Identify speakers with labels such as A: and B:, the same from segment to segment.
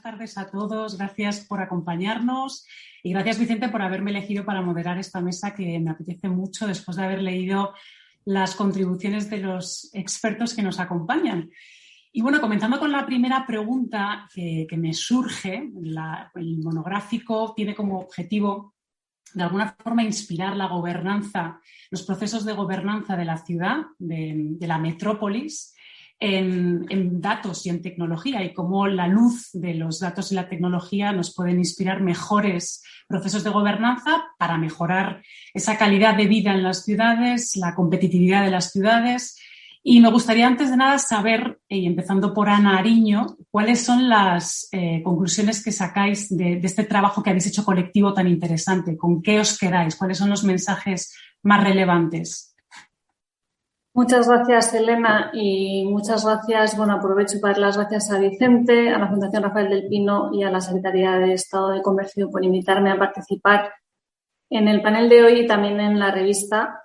A: tardes a todos. Gracias por acompañarnos y gracias, Vicente, por haberme elegido para moderar esta mesa que me apetece mucho después de haber leído las contribuciones de los expertos que nos acompañan. Y bueno, comenzando con la primera pregunta que me surge, el monográfico tiene como objetivo de alguna forma inspirar la gobernanza, los procesos de gobernanza de la ciudad, de la metrópolis, en datos y en tecnología, y cómo la luz de los datos y la tecnología nos pueden inspirar mejores procesos de gobernanza para mejorar esa calidad de vida en las ciudades, la competitividad de las ciudades. Y me gustaría, antes de nada, saber, y empezando por Ana Ariño, cuáles son las conclusiones que sacáis de este trabajo que habéis hecho colectivo tan interesante. ¿Con qué os quedáis? ¿Cuáles son los mensajes más relevantes?
B: Muchas gracias, Elena, y muchas gracias, aprovecho para dar las gracias a Vicente, a la Fundación Rafael del Pino y a la Secretaría de Estado de Comercio por invitarme a participar en el panel de hoy y también en la revista.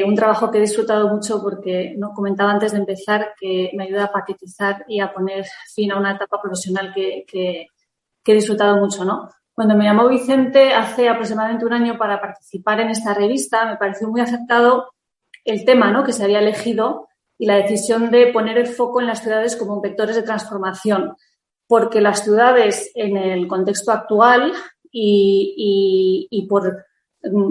B: Un trabajo que he disfrutado mucho porque, comentaba antes de empezar, que me ayuda a paquetizar y a poner fin a una etapa profesional que he disfrutado mucho, ¿no? Cuando me llamó Vicente hace aproximadamente un año para participar en esta revista, me pareció muy acertado el tema, ¿no?, que se había elegido y la decisión de poner el foco en las ciudades como vectores de transformación, porque las ciudades en el contexto actual y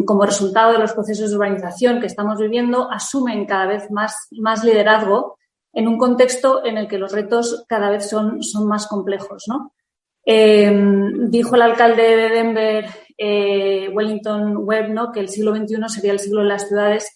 B: como resultado de los procesos de urbanización que estamos viviendo, asumen cada vez más liderazgo en un contexto en el que los retos cada vez son más complejos, ¿no? Dijo el alcalde de Denver, Wellington Webb, ¿no?, que el siglo XXI sería el siglo de las ciudades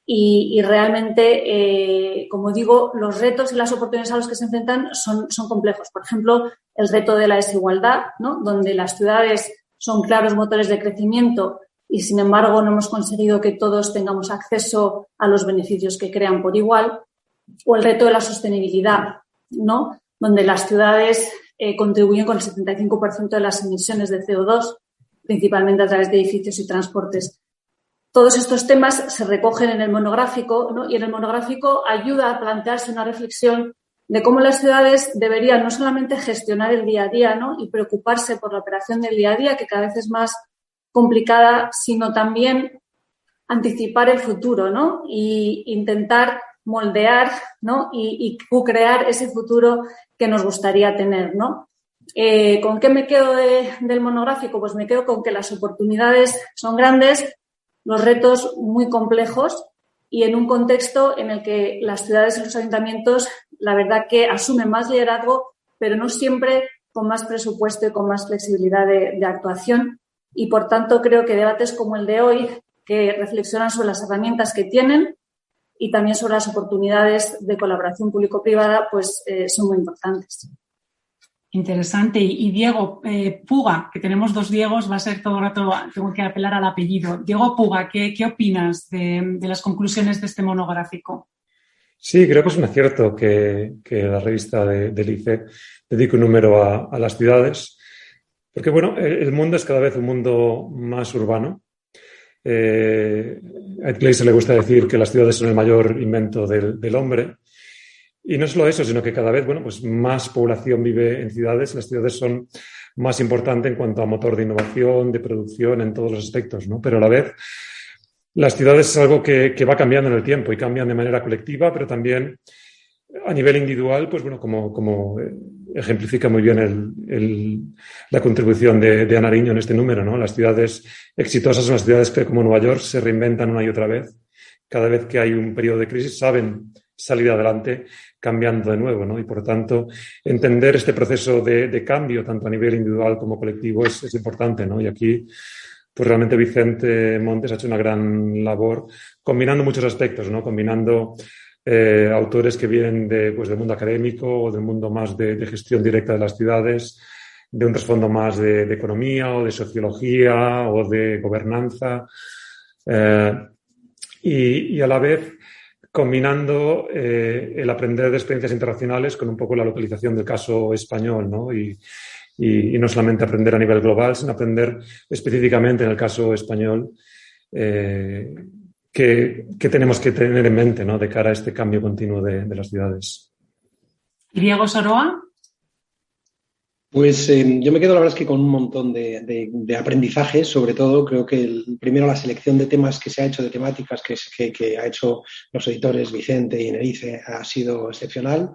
B: y realmente, como digo, los retos y las oportunidades a los que se enfrentan son complejos. Por ejemplo, el reto de la desigualdad, ¿no?, donde las ciudades son claros motores de crecimiento y, sin embargo, no hemos conseguido que todos tengamos acceso a los beneficios que crean por igual. O el reto de la sostenibilidad, ¿no?, donde las ciudades contribuyen con el 75% de las emisiones de CO2, principalmente a través de edificios y transportes. Todos estos temas se recogen en el monográfico, ¿no?, y en el monográfico ayuda a plantearse una reflexión de cómo las ciudades deberían no solamente gestionar el día a día, ¿no?, y preocuparse por la operación del día a día, que cada vez es más complicada, sino también anticipar el futuro, ¿no?, y intentar moldear, ¿no?, y co-crear ese futuro que nos gustaría tener, ¿no? ¿Con qué me quedo del monográfico? Pues me quedo con que las oportunidades son grandes, los retos muy complejos y en un contexto en el que las ciudades y los ayuntamientos, la verdad que asumen más liderazgo, pero no siempre con más presupuesto y con más flexibilidad de actuación. Y, por tanto, creo que debates como el de hoy, que reflexionan sobre las herramientas que tienen y también sobre las oportunidades de colaboración público-privada, pues son muy importantes.
A: Interesante. Y Diego Puga, que tenemos dos Diegos, va a ser todo el rato, tengo que apelar al apellido. Diego Puga, ¿qué opinas de las conclusiones de este monográfico?
C: Sí, creo que es un acierto que la revista del ICE dedique un número a las ciudades, porque, el mundo es cada vez un mundo más urbano. A Ed Glaeser le gusta decir que las ciudades son el mayor invento del hombre. Y no solo eso, sino que cada vez, más población vive en ciudades. Las ciudades son más importantes en cuanto a motor de innovación, de producción, en todos los aspectos, ¿no? Pero a la vez, las ciudades es algo que va cambiando en el tiempo y cambian de manera colectiva, pero también a nivel individual, como ejemplifica muy bien la contribución de Ana Ariño en este número, ¿no? Las ciudades exitosas son las ciudades que, como Nueva York, se reinventan una y otra vez. Cada vez que hay un periodo de crisis, saben salir adelante cambiando de nuevo, ¿no? Y, por tanto, entender este proceso de cambio, tanto a nivel individual como colectivo, es importante, ¿no? Y aquí, pues realmente Vicente Montes ha hecho una gran labor combinando muchos aspectos, ¿no? Combinando autores que vienen del mundo académico o del mundo más de gestión directa de las ciudades, de un trasfondo más de economía o de sociología o de gobernanza, y a la vez combinando el aprender de experiencias internacionales con un poco la localización del caso español, ¿no? Y no solamente aprender a nivel global, sino aprender específicamente en el caso español que tenemos que tener en mente, ¿no?, de cara a este cambio continuo de las ciudades.
A: ¿Y Diego Soroa?
D: Pues yo me quedo, la verdad es que con un montón de aprendizajes, sobre todo creo que primero la selección de temas que se ha hecho, de temáticas que ha hecho los editores Vicente y Nerice ha sido excepcional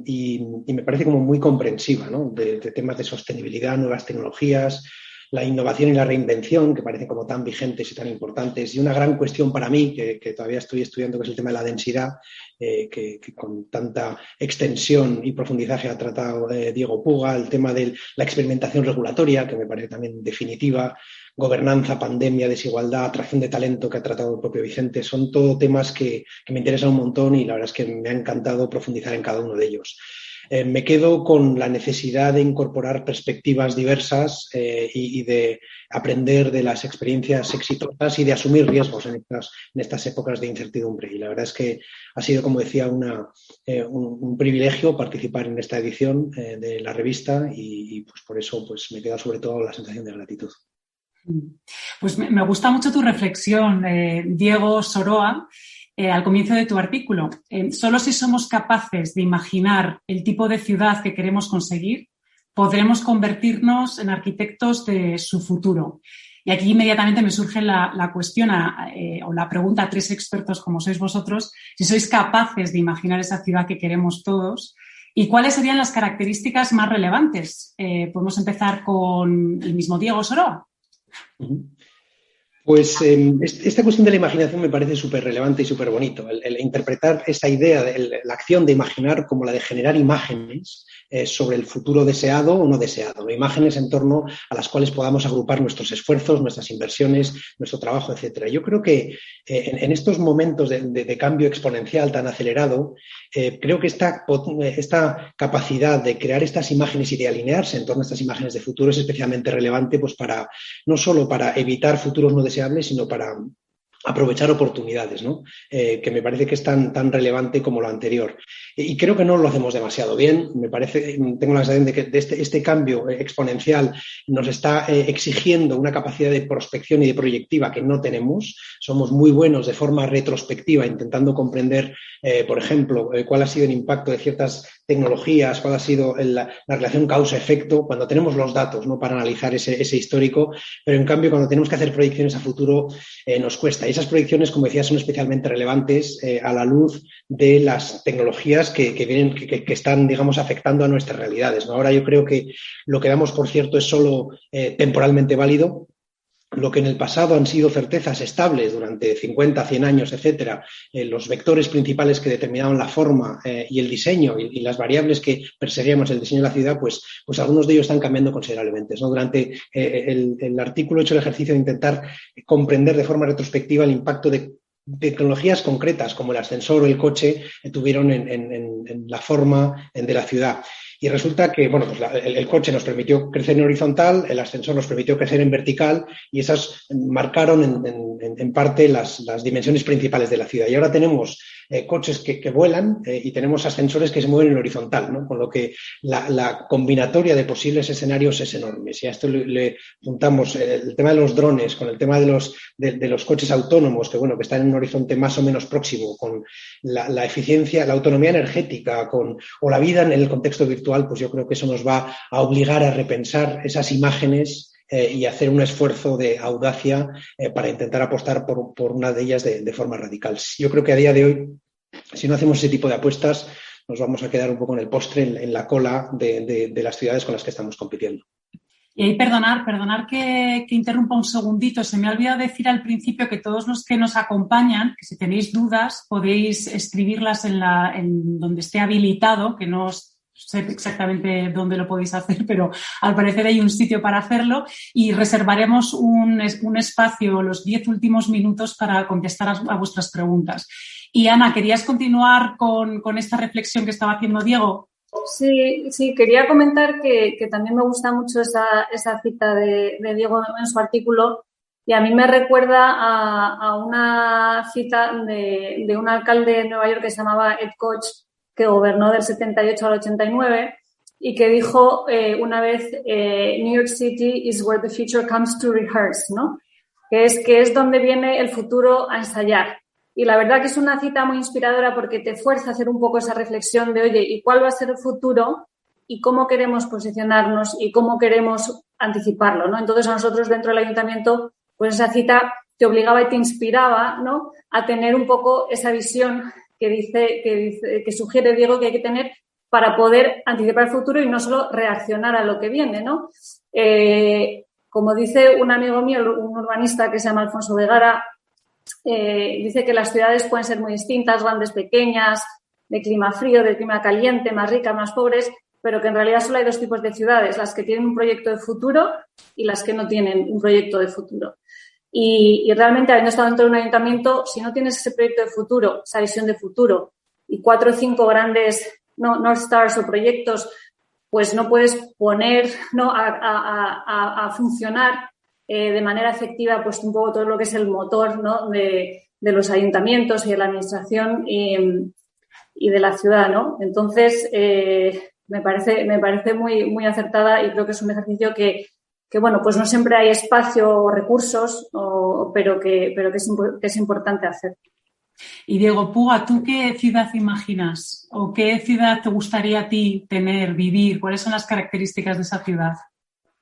D: y me parece como muy comprensiva, ¿no? De temas de sostenibilidad, nuevas tecnologías, la innovación y la reinvención, que parecen como tan vigentes y tan importantes, y una gran cuestión para mí, que todavía estoy estudiando, que es el tema de la densidad, que con tanta extensión y profundizaje ha tratado Diego Puga, el tema de la experimentación regulatoria, que me parece también definitiva, gobernanza, pandemia, desigualdad, atracción de talento, que ha tratado el propio Vicente, son todo temas que me interesan un montón y la verdad es que me ha encantado profundizar en cada uno de ellos. Me quedo con la necesidad de incorporar perspectivas diversas y de aprender de las experiencias exitosas y de asumir riesgos en estas épocas de incertidumbre. Y la verdad es que ha sido, como decía, un privilegio participar en esta edición de la revista y pues por eso pues me queda sobre todo la sensación de gratitud.
A: Pues me gusta mucho tu reflexión, Diego Soroa. Al comienzo de tu artículo, solo si somos capaces de imaginar el tipo de ciudad que queremos conseguir, podremos convertirnos en arquitectos de su futuro. Y aquí inmediatamente me surge la cuestión o la pregunta a tres expertos como sois vosotros, si sois capaces de imaginar esa ciudad que queremos todos y cuáles serían las características más relevantes. Podemos empezar con el mismo Diego Soroa.
D: Uh-huh. Pues esta cuestión de la imaginación me parece súper relevante y súper bonito. El interpretar esta idea, la acción de imaginar como la de generar imágenes sobre el futuro deseado o no deseado. Imágenes en torno a las cuales podamos agrupar nuestros esfuerzos, nuestras inversiones, nuestro trabajo, etcétera. Yo creo que en estos momentos de cambio exponencial tan acelerado, creo que esta capacidad de crear estas imágenes y de alinearse en torno a estas imágenes de futuro es especialmente relevante, pues no solo para evitar futuros no deseables, sino para aprovechar oportunidades, ¿no? Que me parece que es tan relevante como lo anterior. Y creo que no lo hacemos demasiado bien. Me parece, tengo la sensación de que este cambio exponencial nos está exigiendo una capacidad de prospección y de proyectiva que no tenemos. Somos muy buenos de forma retrospectiva, intentando comprender, por ejemplo, cuál ha sido el impacto de ciertas tecnologías, cuál ha sido la relación causa-efecto, cuando tenemos los datos, ¿no? Para analizar ese histórico, pero en cambio cuando tenemos que hacer proyecciones a futuro nos cuesta. Y esas proyecciones, como decía, son especialmente relevantes a la luz de las tecnologías que están, digamos, afectando a nuestras realidades, ¿no? Ahora yo creo que lo que damos por cierto es solo temporalmente válido. Lo que en el pasado han sido certezas estables durante 50, 100 años, etcétera, los vectores principales que determinaban la forma y el diseño y las variables que perseguíamos el diseño de la ciudad, pues algunos de ellos están cambiando considerablemente, ¿no? Durante el artículo he hecho el ejercicio de intentar comprender de forma retrospectiva el impacto de tecnologías concretas como el ascensor o el coche tuvieron en la forma de la ciudad. Y resulta que, bueno, pues el coche nos permitió crecer en horizontal, el ascensor nos permitió crecer en vertical y esas marcaron en parte las dimensiones principales de la ciudad. Y ahora tenemos coches que vuelan y tenemos ascensores que se mueven en horizontal, ¿no? Con lo que la combinatoria de posibles escenarios es enorme. Si a esto le juntamos el tema de los drones con el tema de los coches autónomos, que están en un horizonte más o menos próximo, con la eficiencia, la autonomía energética o la vida en el contexto virtual, pues yo creo que eso nos va a obligar a repensar esas imágenes y hacer un esfuerzo de audacia para intentar apostar por una de ellas de forma radical. Yo creo que a día de hoy, si no hacemos ese tipo de apuestas, nos vamos a quedar un poco en el postre, en la cola de las ciudades con las que estamos compitiendo.
A: Y ahí perdonar que interrumpa un segundito. Se me ha olvidado decir al principio que todos los que nos acompañan, que si tenéis dudas, podéis escribirlas en donde esté habilitado, que no sé exactamente dónde lo podéis hacer, pero al parecer hay un sitio para hacerlo y reservaremos un espacio los 10 últimos minutos para contestar a vuestras preguntas. Y Ana, ¿querías continuar con esta reflexión que estaba haciendo Diego?
B: Sí, quería comentar que también me gusta mucho esa cita de Diego en su artículo y a mí me recuerda a una cita de un alcalde de Nueva York que se llamaba Ed Koch, que gobernó del 78 al 89 y que dijo una vez New York City is where the future comes to rehearse, ¿no? Que es donde viene el futuro a ensayar. Y la verdad que es una cita muy inspiradora porque te fuerza a hacer un poco esa reflexión de, oye, ¿y cuál va a ser el futuro? y cómo queremos posicionarnos y cómo queremos anticiparlo, ¿no? Entonces, a nosotros dentro del ayuntamiento, pues esa cita te obligaba y te inspiraba, ¿no?, a tener un poco esa visión que sugiere Diego que hay que tener para poder anticipar el futuro y no solo reaccionar a lo que viene, ¿no? Como dice un amigo mío, un urbanista que se llama Alfonso Vegara, dice que las ciudades pueden ser muy distintas, grandes, pequeñas, de clima frío, de clima caliente, más ricas, más pobres, pero que en realidad solo hay dos tipos de ciudades, las que tienen un proyecto de futuro y las que no tienen un proyecto de futuro. Y realmente, habiendo estado dentro de un ayuntamiento, si no tienes ese proyecto de futuro, esa visión de futuro y 4 o 5 grandes North Stars o proyectos, pues no puedes poner, ¿no?, a funcionar de manera efectiva pues un poco todo lo que es el motor, ¿no?, de los ayuntamientos y de la administración y de la ciudad, ¿no? Entonces, me parece muy, muy acertada y creo que es un ejercicio que bueno, pues no siempre hay espacio o recursos, pero que es importante hacer.
A: Y Diego Puga, ¿tú qué ciudad imaginas? ¿O qué ciudad te gustaría a ti tener, vivir? ¿Cuáles son las características de esa ciudad?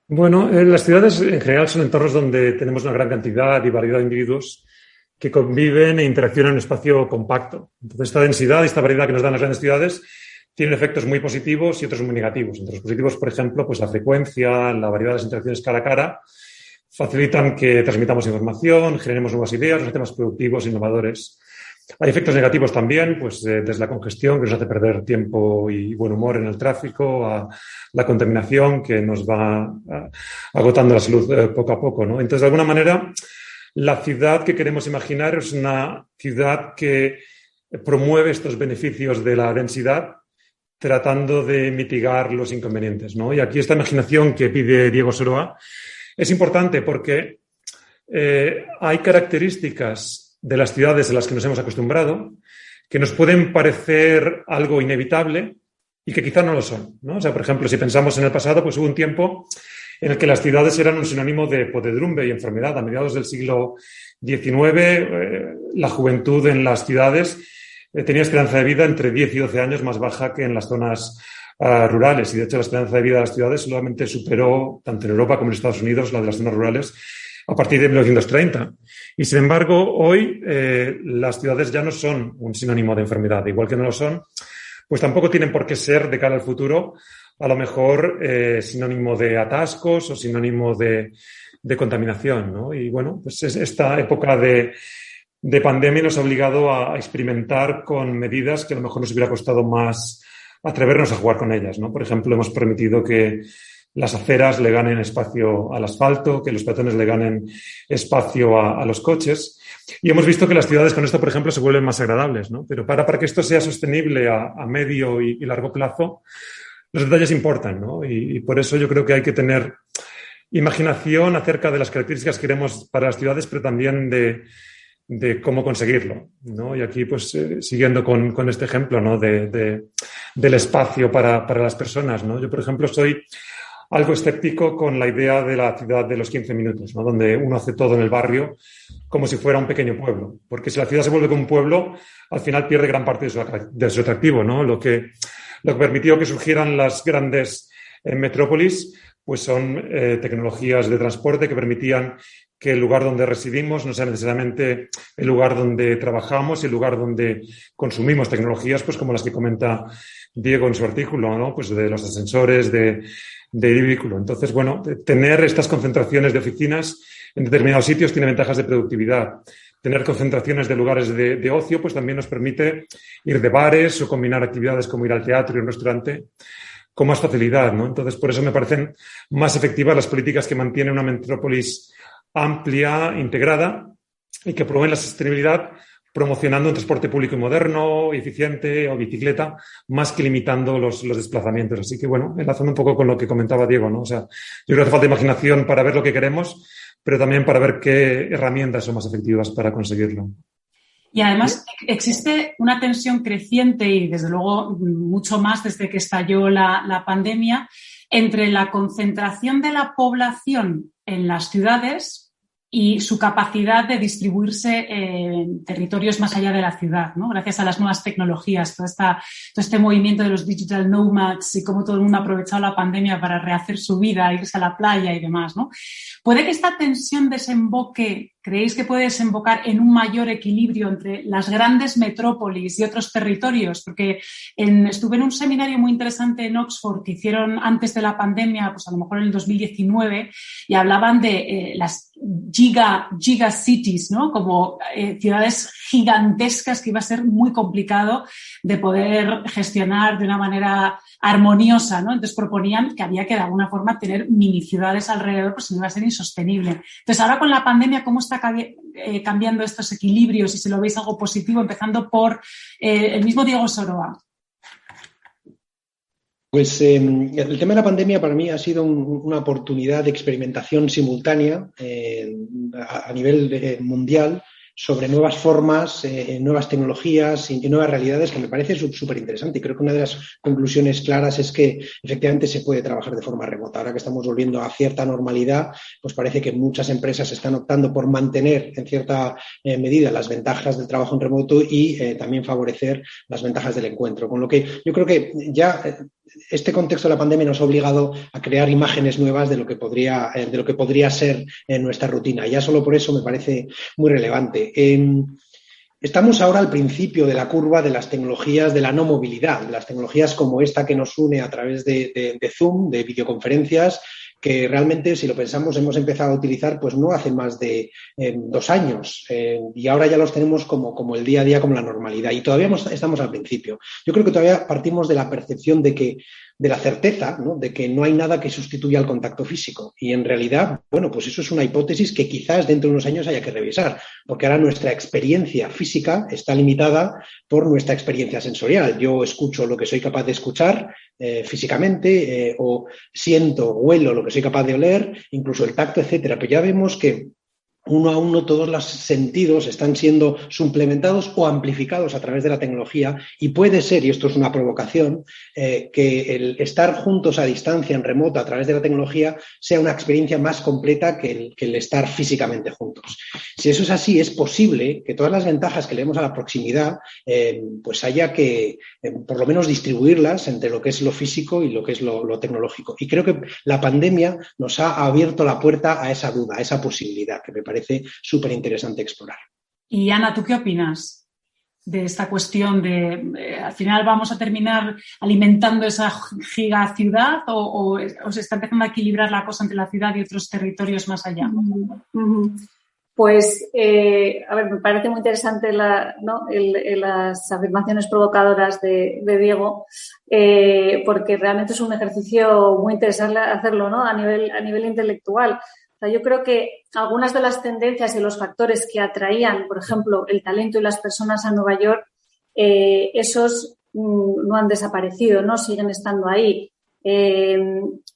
C: Bueno, las ciudades en general son entornos donde tenemos una gran cantidad y variedad de individuos que conviven e interaccionan en un espacio compacto. Entonces, esta densidad y esta variedad que nos dan las grandes ciudades tienen efectos muy positivos y otros muy negativos. Entre los positivos, por ejemplo, pues la frecuencia, la variedad de las interacciones cara a cara facilitan que transmitamos información, generemos nuevas ideas, nos hacemos productivos, innovadores. Hay efectos negativos también, pues desde la congestión, que nos hace perder tiempo y buen humor en el tráfico, a la contaminación, que nos va agotando la salud poco a poco, ¿no? Entonces, de alguna manera, la ciudad que queremos imaginar es una ciudad que promueve estos beneficios de la densidad, tratando de mitigar los inconvenientes, ¿no? Y aquí esta imaginación que pide Diego Soroa es importante porque hay características de las ciudades a las que nos hemos acostumbrado que nos pueden parecer algo inevitable y que quizá no lo son, ¿no? O sea, por ejemplo, si pensamos en el pasado, pues hubo un tiempo en el que las ciudades eran un sinónimo de podredumbre y enfermedad. A mediados del siglo XIX, la juventud en las ciudades tenía esperanza de vida entre 10 y 12 años más baja que en las zonas rurales. Y, de hecho, la esperanza de vida de las ciudades solamente superó, tanto en Europa como en Estados Unidos, la de las zonas rurales, a partir de 1930. Y, sin embargo, hoy las ciudades ya no son un sinónimo de enfermedad. Igual que no lo son, pues tampoco tienen por qué ser, de cara al futuro, a lo mejor sinónimo de atascos o sinónimo de contaminación, ¿no? Y, bueno, pues esta época de pandemia nos ha obligado a experimentar con medidas que a lo mejor nos hubiera costado más atrevernos a jugar con ellas, ¿no? Por ejemplo, hemos permitido que las aceras le ganen espacio al asfalto, que los peatones le ganen espacio a los coches. Y hemos visto que las ciudades con esto, por ejemplo, se vuelven más agradables, ¿no? Pero para que esto sea sostenible a medio y largo plazo, los detalles importan, ¿no? Y por eso yo creo que hay que tener imaginación acerca de las características que queremos para las ciudades, pero también de cómo conseguirlo, ¿no? Y aquí, pues, siguiendo con este ejemplo, ¿no?, del espacio para las personas, ¿no? Yo, por ejemplo, soy algo escéptico con la idea de la ciudad de los 15 minutos, ¿no?, donde uno hace todo en el barrio como si fuera un pequeño pueblo. Porque si la ciudad se vuelve como un pueblo, al final pierde gran parte de su atractivo, ¿no? Lo que permitió que surgieran las grandes metrópolis, pues son tecnologías de transporte que permitían que el lugar donde residimos no sea necesariamente el lugar donde trabajamos y el lugar donde consumimos tecnologías, pues como las que comenta Diego en su artículo, ¿no? Pues de los ascensores, de vehículo. Entonces, bueno, tener estas concentraciones de oficinas en determinados sitios tiene ventajas de productividad. Tener concentraciones de lugares de ocio, pues también nos permite ir de bares o combinar actividades como ir al teatro y a un restaurante con más facilidad, ¿no? Entonces, por eso me parecen más efectivas las políticas que mantienen una metrópolis amplia, integrada y que promueven la sostenibilidad promocionando un transporte público y moderno, eficiente o bicicleta, más que limitando los desplazamientos. Así que, bueno, enlazando un poco con lo que comentaba Diego, ¿no? O sea, yo creo que hace falta imaginación para ver lo que queremos, pero también para ver qué herramientas son más efectivas para conseguirlo.
A: Y además existe una tensión creciente y, desde luego, mucho más desde que estalló la pandemia, entre la concentración de la población en las ciudades y su capacidad de distribuirse en territorios más allá de la ciudad, ¿no? Gracias a las nuevas tecnologías, todo este movimiento de los digital nomads y cómo todo el mundo ha aprovechado la pandemia para rehacer su vida, irse a la playa y demás, ¿no? ¿Puede que esta tensión creéis que puede desembocar en un mayor equilibrio entre las grandes metrópolis y otros territorios? Porque estuve en un seminario muy interesante en Oxford que hicieron antes de la pandemia, pues a lo mejor en el 2019, y hablaban de las giga cities, ¿no? Como ciudades gigantescas que iba a ser muy complicado de poder gestionar de una manera armoniosa, ¿no? Entonces proponían que había que de alguna forma tener mini ciudades alrededor, pues si no iba a ser insostenible. Entonces ahora con la pandemia, ¿cómo está cambiando estos equilibrios? Y si lo veis algo positivo, empezando por el mismo Diego Soroa.
D: Pues el tema de la pandemia para mí ha sido una oportunidad de experimentación simultánea a nivel mundial sobre nuevas formas, nuevas tecnologías y nuevas realidades que me parece súper interesante. Y creo que una de las conclusiones claras es que efectivamente se puede trabajar de forma remota. Ahora que estamos volviendo a cierta normalidad, pues parece que muchas empresas están optando por mantener en cierta medida las ventajas del trabajo en remoto y también favorecer las ventajas del encuentro. Con lo que yo creo que ya este contexto de la pandemia nos ha obligado a crear imágenes nuevas de lo que podría ser nuestra rutina. Ya solo por eso me parece muy relevante. Estamos ahora al principio de la curva de las tecnologías de la no movilidad, de las tecnologías como esta que nos une a través de Zoom, de videoconferencias, que realmente, si lo pensamos, hemos empezado a utilizar pues no hace más de 2 años y ahora ya los tenemos como el día a día, como la normalidad y todavía estamos al principio. Yo creo que todavía partimos de la percepción de la certeza, ¿no? De que no hay nada que sustituya al contacto físico y en realidad, bueno, pues eso es una hipótesis que quizás dentro de unos años haya que revisar, porque ahora nuestra experiencia física está limitada por nuestra experiencia sensorial. Yo escucho lo que soy capaz de escuchar físicamente o siento, huelo lo que soy capaz de oler, incluso el tacto, etcétera, pero ya vemos que uno a uno todos los sentidos están siendo suplementados o amplificados a través de la tecnología y puede ser, y esto es una provocación, que el estar juntos a distancia, en remoto, a través de la tecnología, sea una experiencia más completa que el estar físicamente juntos. Si eso es así, es posible que todas las ventajas que le demos a la proximidad, pues haya que, por lo menos, distribuirlas entre lo que es lo físico y lo que es lo tecnológico. Y creo que la pandemia nos ha abierto la puerta a esa duda, a esa posibilidad, que me parece súper interesante explorar.
A: Y Ana, ¿tú qué opinas de esta cuestión de al final vamos a terminar alimentando esa gigaciudad o se está empezando a equilibrar la cosa entre la ciudad y otros territorios más allá?
B: Pues, a ver, me parece muy interesante las afirmaciones provocadoras de Diego, porque realmente es un ejercicio muy interesante hacerlo, ¿no? A nivel intelectual. O sea, yo creo que algunas de las tendencias y los factores que atraían, por ejemplo, el talento y las personas a Nueva York, esos no han desaparecido, ¿no? Siguen estando ahí.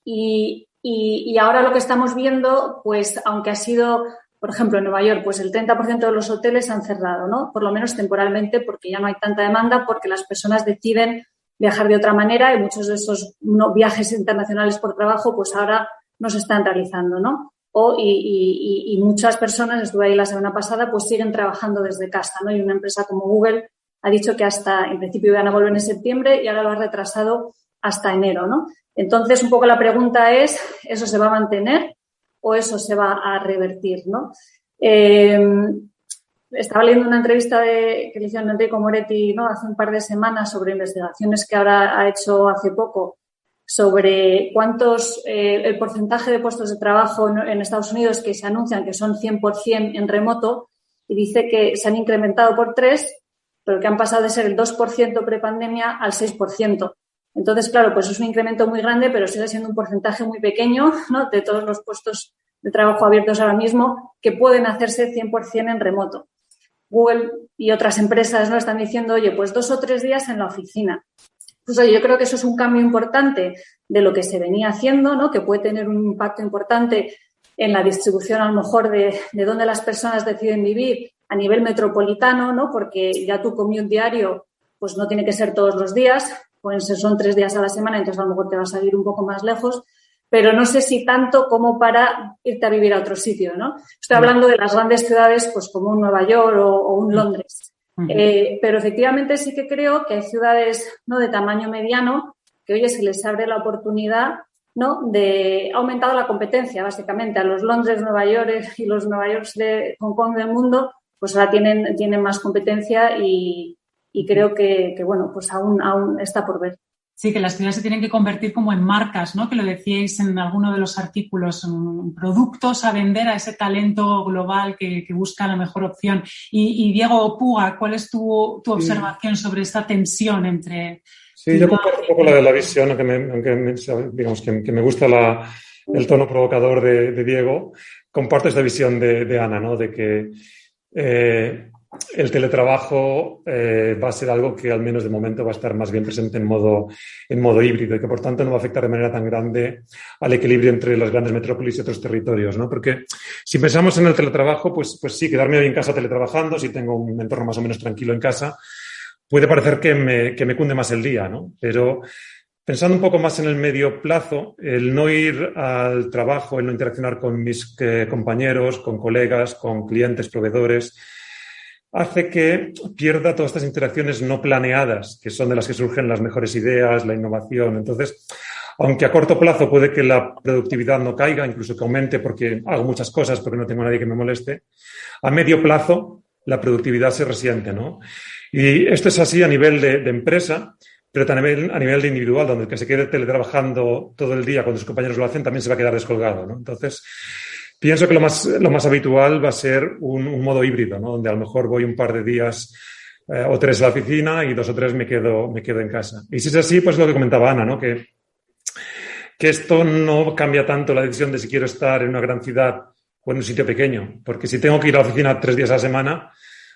B: Y ahora lo que estamos viendo, pues, aunque ha sido, por ejemplo, en Nueva York, pues el 30% de los hoteles han cerrado, ¿no? Por lo menos temporalmente, porque ya no hay tanta demanda, porque las personas deciden viajar de otra manera y muchos de esos viajes internacionales por trabajo, pues ahora no se están realizando, ¿no? Y muchas personas, estuve ahí la semana pasada, pues siguen trabajando desde casa, ¿no? Y una empresa como Google ha dicho que en principio iban a volver en septiembre y ahora lo ha retrasado hasta enero, ¿no? Entonces, un poco la pregunta es, ¿eso se va a mantener o eso se va a revertir, ¿no? Estaba leyendo una entrevista que le hicieron a Enrico Moretti, ¿no? Hace un par de semanas sobre investigaciones que ahora ha hecho hace poco sobre el porcentaje de puestos de trabajo en Estados Unidos que se anuncian que son 100% en remoto y dice que se han incrementado por 3, pero que han pasado de ser el 2% prepandemia al 6%. Entonces, claro, pues es un incremento muy grande, pero sigue siendo un porcentaje muy pequeño, ¿no? De todos los puestos de trabajo abiertos ahora mismo que pueden hacerse 100% en remoto. Google y otras empresas, ¿no? Están diciendo, oye, pues 2 o 3 días en la oficina. Pues oye, yo creo que eso es un cambio importante de lo que se venía haciendo, ¿no? Que puede tener un impacto importante en la distribución, a lo mejor, de dónde las personas deciden vivir a nivel metropolitano, ¿no? Porque ya tu commute diario, pues no tiene que ser todos los días, son 3 días a la semana, entonces a lo mejor te va a salir un poco más lejos. pero no sé si tanto como para irte a vivir a otro sitio, ¿no? Estoy hablando de las grandes ciudades, pues como un Nueva York o un Londres. Pero efectivamente sí que creo que hay ciudades, ¿no?, de tamaño mediano que, oye, se les abre la oportunidad, ¿no?, ha aumentado la competencia, básicamente. A los Londres, Nueva York y los Nueva York de Hong Kong del mundo, pues ahora tienen más competencia y creo que bueno, pues aún está por ver.
A: Sí, que las ciudades se tienen que convertir como en marcas, ¿no? Que lo decíais en alguno de los artículos, productos a vender a ese talento global que busca la mejor opción. Y Diego Puga, ¿cuál es tu observación sobre esta tensión entre...
C: Sí, yo comparto un poco la visión, aunque digamos que me gusta el tono provocador de Diego. Comparto esta visión de Ana, ¿no? De que el teletrabajo va a ser algo que al menos de momento va a estar más bien presente en modo híbrido y que por tanto no va a afectar de manera tan grande al equilibrio entre las grandes metrópolis y otros territorios, ¿no? Porque si pensamos en el teletrabajo, pues sí, quedarme hoy en casa teletrabajando, si tengo un entorno más o menos tranquilo en casa, puede parecer que me cunde más el día, ¿no? Pero pensando un poco más en el medio plazo, el no ir al trabajo, el no interaccionar con mis compañeros, con colegas, con clientes, proveedores, hace que pierda todas estas interacciones no planeadas, que son de las que surgen las mejores ideas, la innovación. Entonces, aunque a corto plazo puede que la productividad no caiga, incluso que aumente porque hago muchas cosas, porque no tengo a nadie que me moleste, a medio plazo la productividad se resiente, ¿no? Y esto es así a nivel de empresa, pero también a nivel de individual, donde el que se quede teletrabajando todo el día cuando sus compañeros lo hacen también se va a quedar descolgado, ¿no? Entonces, pienso que lo más habitual va a ser un modo híbrido, ¿no? Donde a lo mejor voy un par de días o 3 a la oficina y 2 o 3 me quedo en casa. Y si es así, pues lo que comentaba Ana, ¿no? Que esto no cambia tanto la decisión de si quiero estar en una gran ciudad o en un sitio pequeño. Porque si tengo que ir a la oficina 3 días a la semana,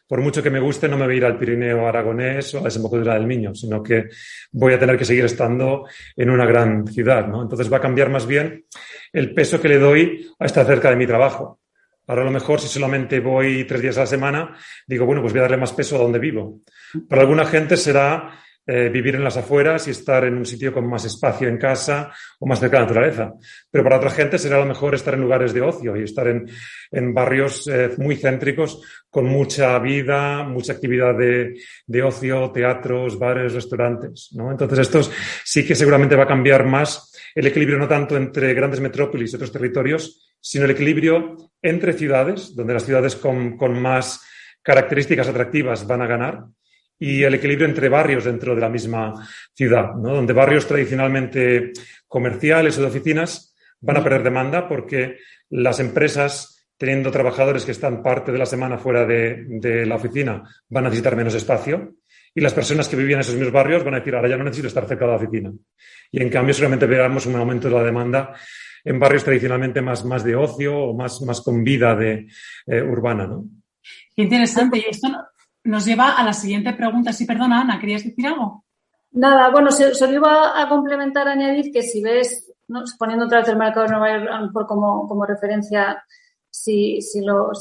C: por mucho que me guste, no me voy a ir al Pirineo aragonés o a la Desembocadura del Miño, sino que voy a tener que seguir estando en una gran ciudad, ¿no? Entonces va a cambiar más bien el peso que le doy a estar cerca de mi trabajo. Ahora a lo mejor si solamente voy 3 días a la semana, digo, bueno, pues voy a darle más peso a donde vivo. Para alguna gente será vivir en las afueras y estar en un sitio con más espacio en casa o más cerca de la naturaleza. Pero para otra gente será a lo mejor estar en lugares de ocio y estar en barrios muy céntricos con mucha vida, mucha actividad de ocio, teatros, bares, restaurantes, ¿no? Entonces esto sí que seguramente va a cambiar más el equilibrio no tanto entre grandes metrópolis y otros territorios, sino el equilibrio entre ciudades, donde las ciudades con más características atractivas van a ganar, y el equilibrio entre barrios dentro de la misma ciudad, ¿no? Donde barrios tradicionalmente comerciales o de oficinas van a perder demanda porque las empresas, teniendo trabajadores que están parte de la semana fuera de la oficina, van a necesitar menos espacio y las personas que vivían en esos mismos barrios van a decir, ahora ya no necesito estar cerca de la oficina. Y en cambio seguramente veremos un aumento de la demanda en barrios tradicionalmente más de ocio o más con vida urbana, ¿no?
A: Qué interesante. Y esto nos lleva a la siguiente pregunta. Sí, perdona, Ana, ¿querías decir algo?
B: Nada, bueno, solo iba a complementar, añadir que si ves, ¿no?, poniendo otra vez el mercado de Nueva York a lo mejor como referencia, si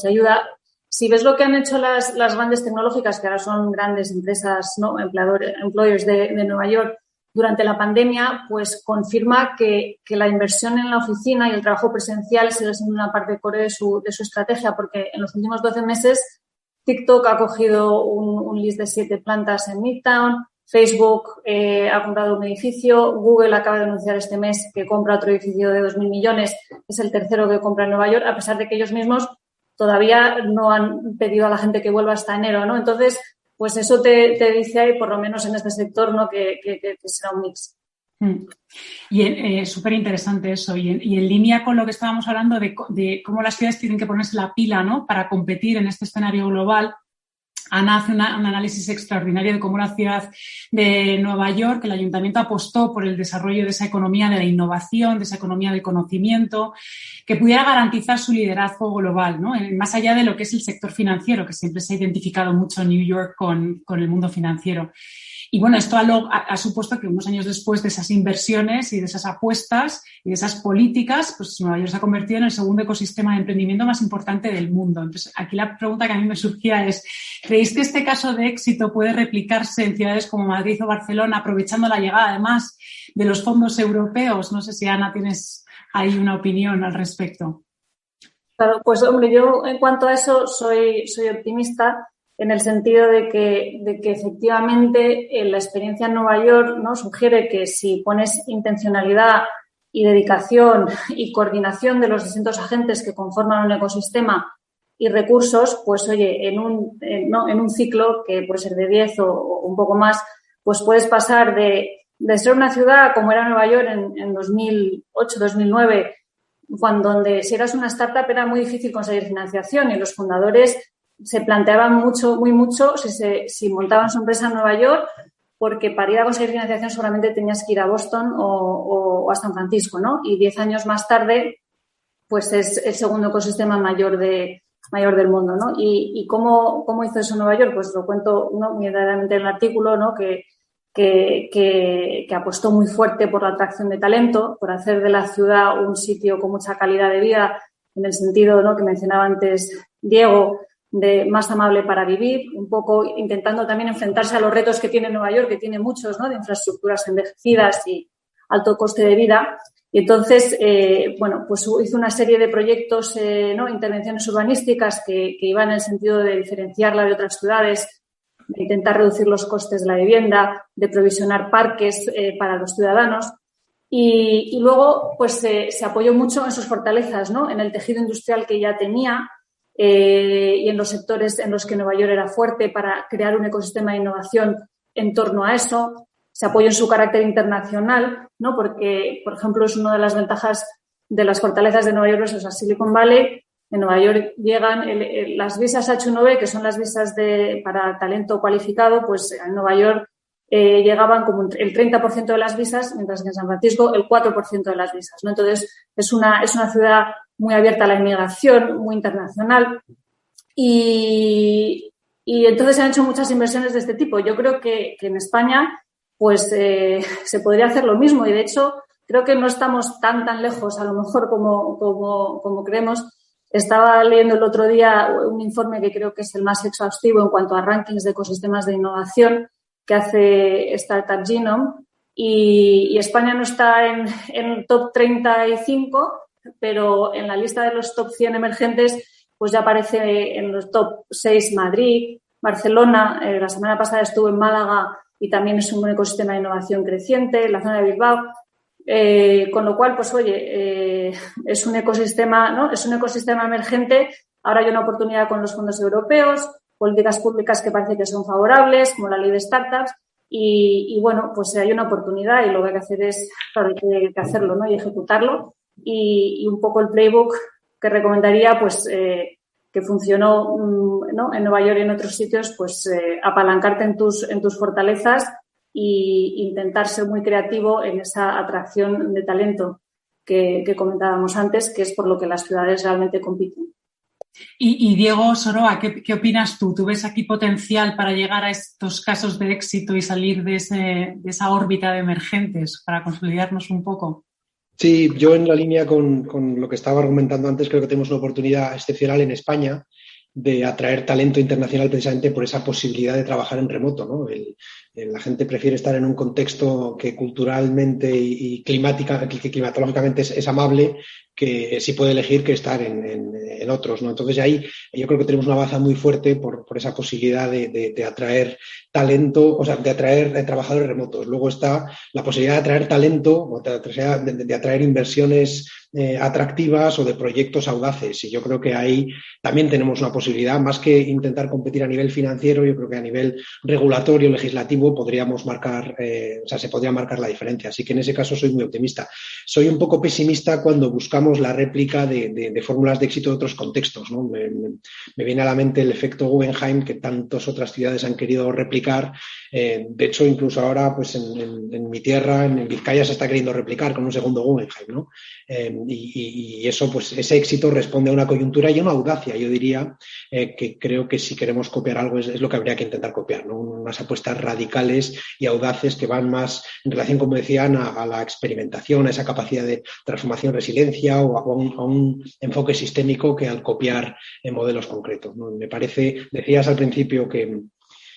B: ayuda, si ves lo que han hecho las grandes tecnológicas, que ahora son grandes empresas, ¿no?, employers de Nueva York, durante la pandemia, pues confirma que la inversión en la oficina y el trabajo presencial sigue siendo una parte core de su estrategia, porque en los últimos 12 meses TikTok ha cogido un lease de 7 plantas en Midtown, Facebook ha comprado un edificio, Google acaba de anunciar este mes que compra otro edificio de 2.000 millones, es el tercero que compra en Nueva York, a pesar de que ellos mismos todavía no han pedido a la gente que vuelva hasta enero, ¿no? Entonces, pues eso te dice ahí, por lo menos en este sector, ¿no?, que será un mix.
A: Y súper interesante eso. Y en línea con lo que estábamos hablando de cómo las ciudades tienen que ponerse la pila, ¿no?, para competir en este escenario global, Ana hace un análisis extraordinario de cómo la ciudad de Nueva York, el ayuntamiento apostó por el desarrollo de esa economía de la innovación, de esa economía del conocimiento, que pudiera garantizar su liderazgo global, ¿no?, más allá de lo que es el sector financiero, que siempre se ha identificado mucho en New York con el mundo financiero. Y bueno, esto ha supuesto que unos años después de esas inversiones y de esas apuestas y de esas políticas, pues Nueva York se ha convertido en el segundo ecosistema de emprendimiento más importante del mundo. Entonces, aquí la pregunta que a mí me surgía es, ¿creéis que este caso de éxito puede replicarse en ciudades como Madrid o Barcelona, aprovechando la llegada además de los fondos europeos? No sé si, Ana, tienes hay una opinión al respecto.
B: Claro, pues hombre, yo en cuanto a eso soy optimista en el sentido de que efectivamente la experiencia en Nueva York, ¿no?, sugiere que si pones intencionalidad y dedicación y coordinación de los distintos agentes que conforman un ecosistema y recursos, pues oye, en un ciclo que puede ser de 10 o un poco más, pues puedes pasar de ser una ciudad como era Nueva York en 2008, 2009, donde si eras una startup era muy difícil conseguir financiación y los fundadores se planteaban muy mucho si montaban su empresa en Nueva York, porque para ir a conseguir financiación solamente tenías que ir a Boston o a San Francisco, ¿no? Y 10 años más tarde, pues es el segundo ecosistema mayor del mundo, ¿no? ¿Y cómo hizo eso Nueva York? Pues lo cuento, ¿no?, muy detalladamente en el artículo, ¿no?, que apostó muy fuerte por la atracción de talento, por hacer de la ciudad un sitio con mucha calidad de vida, en el sentido, ¿no?, que mencionaba antes Diego, de más amable para vivir, un poco intentando también enfrentarse a los retos que tiene Nueva York, que tiene muchos, ¿no?, de infraestructuras envejecidas y alto coste de vida. Y entonces, pues hizo una serie de proyectos, intervenciones urbanísticas que iban en el sentido de diferenciarla de otras ciudades, de intentar reducir los costes de la vivienda, de provisionar parques para los ciudadanos. Y luego, pues se apoyó mucho en sus fortalezas, ¿no?, en el tejido industrial que ya tenía, y en los sectores en los que Nueva York era fuerte para crear un ecosistema de innovación en torno a eso. Se apoyó en su carácter internacional, ¿no?, porque, por ejemplo, es una de las ventajas de las fortalezas de Nueva York versus a Silicon Valley. En Nueva York llegan las visas H1B, que son las visas para talento cualificado, pues en Nueva York llegaban como el 30% de las visas, mientras que en San Francisco el 4% de las visas, ¿no? Entonces, es una ciudad muy abierta a la inmigración, muy internacional. Y entonces se han hecho muchas inversiones de este tipo. Yo creo que en España pues se podría hacer lo mismo y, de hecho, creo que no estamos tan lejos, a lo mejor, como creemos. Estaba leyendo el otro día un informe que creo que es el más exhaustivo en cuanto a rankings de ecosistemas de innovación que hace Startup Genome, y España no está en el top 35, pero en la lista de los top 100 emergentes pues ya aparece en los top 6 Madrid, Barcelona. La semana pasada estuve en Málaga y también es un ecosistema de innovación creciente, la zona de Bilbao. Con lo cual, pues oye, es un ecosistema, ¿no?, es un ecosistema emergente. Ahora hay una oportunidad con los fondos europeos, políticas públicas que parece que son favorables, como la ley de startups, y bueno, pues hay una oportunidad y lo que hay que hacer es, claro, hay que hacerlo, ¿no?, y ejecutarlo. Y un poco el playbook que recomendaría, pues que funcionó, ¿no?, en Nueva York y en otros sitios, pues apalancarte en tus fortalezas e intentar ser muy creativo en esa atracción de talento que comentábamos antes, que es por lo que las ciudades realmente compiten.
A: Y Diego Soroa, ¿qué opinas tú? ¿Tú ves aquí potencial para llegar a estos casos de éxito y salir de esa órbita de emergentes para consolidarnos un poco?
D: Sí, yo en la línea con lo que estaba argumentando antes, creo que tenemos una oportunidad excepcional en España de atraer talento internacional precisamente por esa posibilidad de trabajar en remoto, ¿no? La gente prefiere estar en un contexto que culturalmente y climatológicamente es amable, que sí puede elegir que estar en otros, ¿no? Entonces ahí yo creo que tenemos una baza muy fuerte por esa posibilidad de atraer talento, o sea, de atraer trabajadores remotos. Luego está la posibilidad de atraer talento, de atraer inversiones atractivas o de proyectos audaces. Y yo creo que ahí también tenemos una posibilidad, más que intentar competir a nivel financiero, yo creo que a nivel regulatorio, legislativo, podríamos marcar, se podría marcar la diferencia. Así que en ese caso soy muy optimista. Soy un poco pesimista cuando buscamos la réplica de fórmulas de éxito de otros contextos, ¿no? Me viene a la mente el efecto Guggenheim, que tantas otras ciudades han querido replicar. De hecho, incluso ahora, pues en mi tierra, en Vizcaya, se está queriendo replicar con un segundo Guggenheim, ¿no? Y eso, pues ese éxito responde a una coyuntura y a una audacia. Yo diría que creo que si queremos copiar algo es lo que habría que intentar copiar, ¿no? Unas apuestas radicales y audaces que van más en relación, como decían, a la experimentación, a esa capacidad de transformación, resiliencia o a un enfoque sistémico que al copiar en modelos concretos, ¿no? Me parece, decías al principio que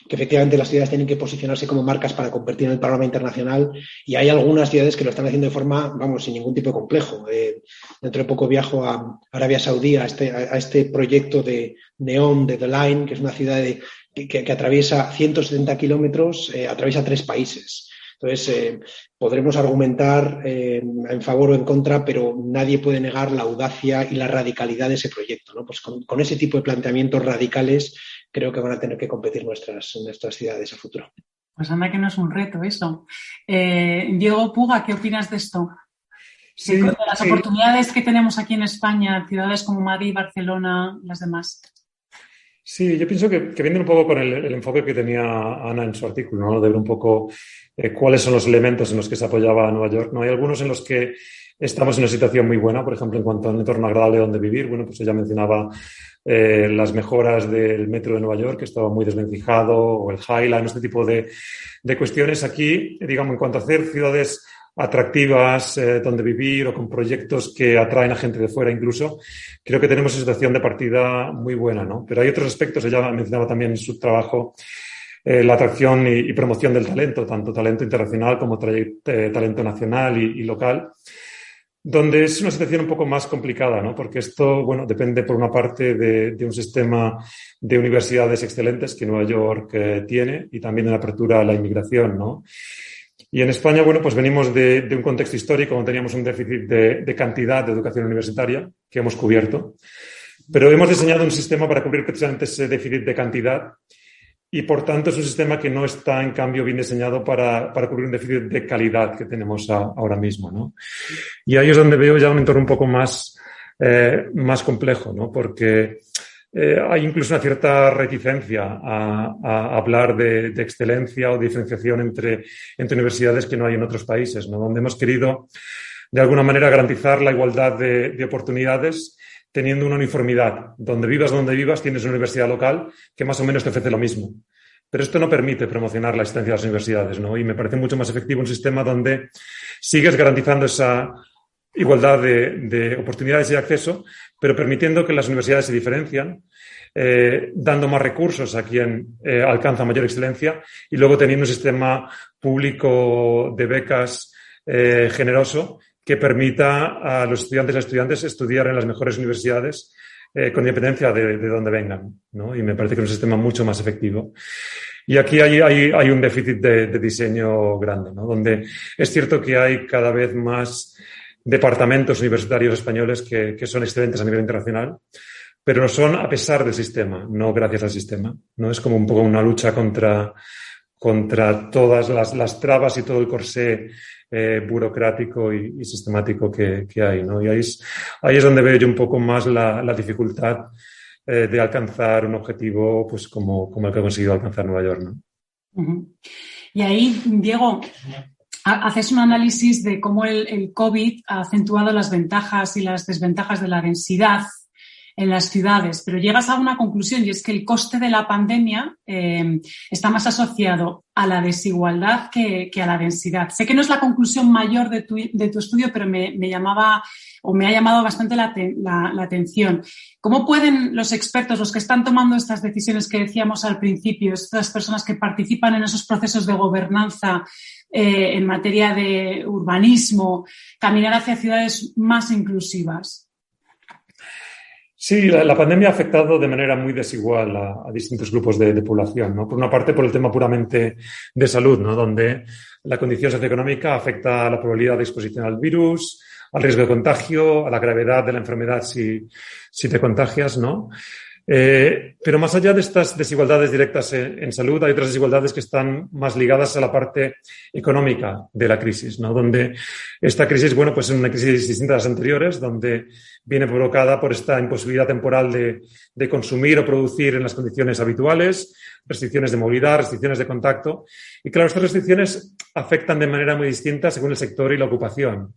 D: que efectivamente las ciudades tienen que posicionarse como marcas para competir en el panorama internacional, y hay algunas ciudades que lo están haciendo de forma, vamos, sin ningún tipo de complejo. Dentro de poco viajo a Arabia Saudí a este proyecto de NEOM, de The Line, que es una ciudad que atraviesa 170 kilómetros, atraviesa 3 países. Entonces, podremos argumentar en favor o en contra, pero nadie puede negar la audacia y la radicalidad de ese proyecto, ¿no? Pues con ese tipo de planteamientos radicales creo que van a tener que competir nuestras ciudades a futuro.
A: Pues anda que no es un reto eso. Diego Puga, ¿qué opinas de esto?
C: Sí,
A: de las oportunidades que tenemos aquí en España, ciudades como Madrid, Barcelona, las demás.
C: Sí, yo pienso que viene un poco con el enfoque que tenía Ana en su artículo, ¿no? De ver un poco cuáles son los elementos en los que se apoyaba a Nueva York, ¿no? Hay algunos en los que estamos en una situación muy buena, por ejemplo, en cuanto a un entorno agradable donde vivir. Bueno, pues ella mencionaba las mejoras del metro de Nueva York, que estaba muy desvencijado, o el High Line, este tipo de cuestiones. Aquí, digamos, en cuanto a hacer ciudades atractivas donde vivir o con proyectos que atraen a gente de fuera incluso, creo que tenemos una situación de partida muy buena, ¿no? Pero hay otros aspectos, ella mencionaba también en su trabajo la atracción y promoción del talento, tanto talento internacional como talento nacional y local, donde es una situación un poco más complicada, ¿no? Porque esto, bueno, depende por una parte de un sistema de universidades excelentes que Nueva York tiene, y también de la apertura a la inmigración, ¿no? Y en España, bueno, pues venimos de un contexto histórico donde teníamos un déficit de cantidad de educación universitaria que hemos cubierto, pero hemos diseñado un sistema para cubrir precisamente ese déficit de cantidad, y por tanto es un sistema que no está, en cambio, bien diseñado para cubrir un déficit de calidad que tenemos ahora mismo, ¿no? Y ahí es donde veo ya un entorno un poco más complejo, ¿no? Porque hay incluso una cierta reticencia a hablar de excelencia o diferenciación entre universidades que no hay en otros países, ¿no? Donde hemos querido, de alguna manera, garantizar la igualdad de oportunidades, teniendo una uniformidad. Donde vivas, tienes una universidad local que más o menos te ofrece lo mismo. Pero esto no permite promocionar la existencia de las universidades, ¿no? Y me parece mucho más efectivo un sistema donde sigues garantizando esa igualdad de oportunidades y acceso, pero permitiendo que las universidades se diferencian, dando más recursos a quien alcanza mayor excelencia, y luego teniendo un sistema público de becas generoso que permita a los estudiantes y las estudiantes estudiar en las mejores universidades con independencia de dónde vengan, ¿no? Y me parece que es un sistema mucho más efectivo. Y aquí hay un déficit de diseño grande, ¿no? Donde es cierto que hay cada vez más departamentos universitarios españoles que son excelentes a nivel internacional, pero lo son a pesar del sistema, no gracias al sistema, ¿no? Es como un poco una lucha contra todas las trabas y todo el corsé burocrático y sistemático que hay, ¿no? Y ahí es donde veo yo un poco más la dificultad de alcanzar un objetivo pues como el que ha conseguido alcanzar Nueva York, ¿no?
A: Uh-huh. Y ahí, Diego, haces un análisis de cómo el COVID ha acentuado las ventajas y las desventajas de la densidad en las ciudades, pero llegas a una conclusión, y es que el coste de la pandemia está más asociado a la desigualdad que a la densidad. Sé que no es la conclusión mayor de tu estudio, pero me ha llamado bastante la atención. ¿Cómo pueden los expertos, los que están tomando estas decisiones que decíamos al principio, estas personas que participan en esos procesos de gobernanza en materia de urbanismo, caminar hacia ciudades más inclusivas?
C: Sí, la pandemia ha afectado de manera muy desigual a distintos grupos de población, ¿no? Por una parte, por el tema puramente de salud, ¿no? Donde la condición socioeconómica afecta a la probabilidad de exposición al virus, al riesgo de contagio, a la gravedad de la enfermedad si te contagias, ¿no? Pero más allá de estas desigualdades directas en salud, hay otras desigualdades que están más ligadas a la parte económica de la crisis, ¿no? Donde esta crisis, bueno, pues es una crisis distinta a las anteriores, donde viene provocada por esta imposibilidad temporal de consumir o producir en las condiciones habituales, restricciones de movilidad, restricciones de contacto. Y claro, estas restricciones afectan de manera muy distinta según el sector y la ocupación.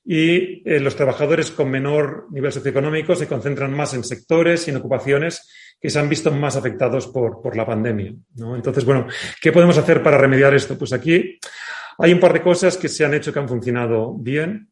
C: Y los trabajadores con menor nivel socioeconómico se concentran más en sectores y en ocupaciones que se han visto más afectados por la pandemia, ¿no? Entonces, bueno, ¿qué podemos hacer para remediar esto? Pues aquí hay un par de cosas que se han hecho que han funcionado bien.